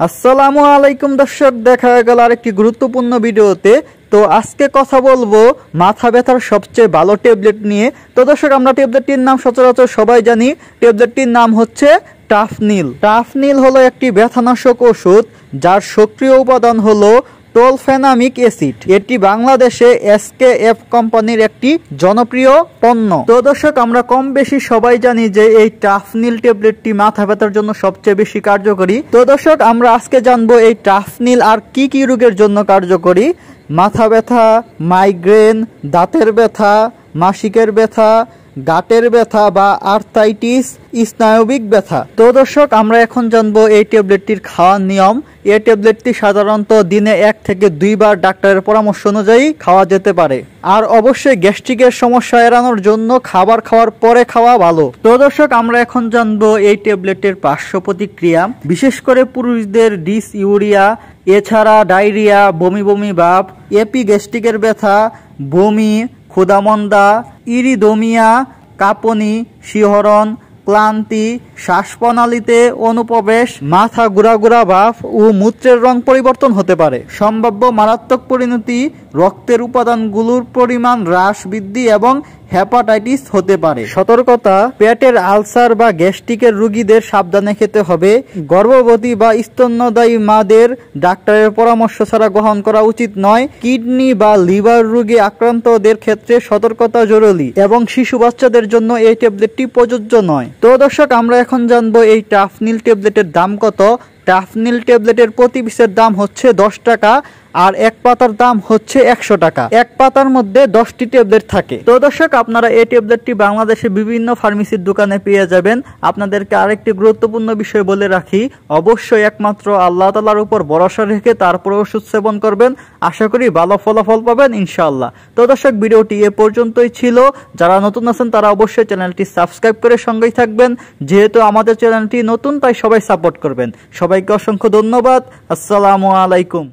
আসসালামু আলাইকুম দর্শক, দেখা গেল আরেকটি গুরুত্বপূর্ণ ভিডিওতে। তো আজকে কথা বলবো মাথা ব্যথার সবচেয়ে ভালো ট্যাবলেট নিয়ে। তো দর্শক, আমরা ট্যাবলেটটির নাম সচরাচর সবাই জানি। ট্যাবলেটটির নাম হচ্ছে টাফনিল। টাফনিল হলো একটি ব্যথানাশক ওষুধ যার সক্রিয় উপাদান হলো টোলফেনামিক অ্যাসিড। এটি বাংলাদেশে এসকেএফ কোম্পানির একটি জনপ্রিয় পণ্য। তো দর্শক, আমরা কম বেশি সবাই জানি যে এই টাফনিল ট্যাবলেটটি মাথা ব্যথার জন্য সবচেয়ে বেশি কার্যকরী। তো দর্শক, আমরা আজকে জানবো এই টাফনিল আর কি কি রোগের জন্য কার্যকরী। মাথা ব্যথা, মাইগ্রেন, দাঁতের ব্যথা, মাসিকের ব্যথা, গাঁটের ব্যথা বা আর্থাইটিস, স্নায়বিক ব্যথা। তো দর্শক, আমরা এখন জানবো এই ট্যাবলেটটির খাওয়ার নিয়ম। এই ট্যাবলেটটি সাধারণত দিনে 1 থেকে 2 বার ডাক্তারের পরামর্শ অনুযায়ী খাওয়া যেতে পারে। আর অবশ্যই গ্যাস্ট্রিকের সমস্যা এড়ানোর জন্য খাবার খাওয়ার পরে খাওয়া ভালো। তো দর্শক, আমরা এখন জানবো এই ট্যাবলেটের পার্শ্ব প্রতিক্রিয়া, বিশেষ করে পুরুষদের ডিসইউরিয়া, এছাড়া ডায়রিয়া, বমি বমি ভাব, এপিগ্যাস্ট্রিকের ব্যথা, বমি, ক্ষুধামন্দা, ইরিদোমিয়া, কাঁপুনি, শিহরণ, ক্লান্তি, শ্বাসপ্রণালীতে অনুপ্রবেশ, মাথা ঘোরাঘোরা ভাব ও মূত্রের রং পরিবর্তন হতে পারে। সম্ভাব্য মারাত্মক পরিণতি, রক্তের উপাদানগুলোর পরিমাণ হ্রাস, বৃদ্ধি এবং হেপাটাইটিস হতে পারে। সতর্কতা, পেটের আলসার বা গ্যাস্ট্রিকের রোগীদের সাবধানে খেতে হবে। গর্ভবতী বা স্তন্যদায়ী মাদের ডাক্তারের পরামর্শ ছাড়া গ্রহণ করা উচিত নয়। কিডনি বা লিভার রোগে আক্রান্তদের ক্ষেত্রে সতর্কতা জরুরি এবং শিশু বাচ্চাদের জন্য এই ট্যাবলেটটি প্রযোজ্য নয়। তো দর্শক, আমরা এখন জানবো এই টাফনিল ট্যাবলেটের দাম কত। টাফনিল ট্যাবলেটের প্রতি পিসের দাম হচ্ছে 10 টাকা আর এক পাতার দাম হচ্ছে 100 টাকা। এক পাতার মধ্যে 10টি ট্যাবলেট থাকে। তো দর্শক, আপনারা এই ট্যাবলেটটি বাংলাদেশে বিভিন্ন ফার্মেসির দোকানে পেয়ে যাবেন। আপনাদেরকে আরেকটি গুরুত্বপূর্ণ বিষয় বলে রাখি, অবশ্যই একমাত্র আল্লাহ তাআলার উপর ভরসা রেখে তারপরে ওষুধ সেবন করবেন। আশা করি ভালো ফলাফল পাবেন ইনশাআল্লাহ। তো দর্শক, ভিডিওটি এ পর্যন্তই ছিল। যারা নতুন আছেন তারা অবশ্যই চ্যানেলটি সাবস্ক্রাইব করে সঙ্গেই থাকবেন। যেহেতু আমাদের চ্যানেলটি নতুন, তাই সবাই সাপোর্ট করবেন। সবাইকে অসংখ্য ধন্যবাদ। আসসালামু আলাইকুম।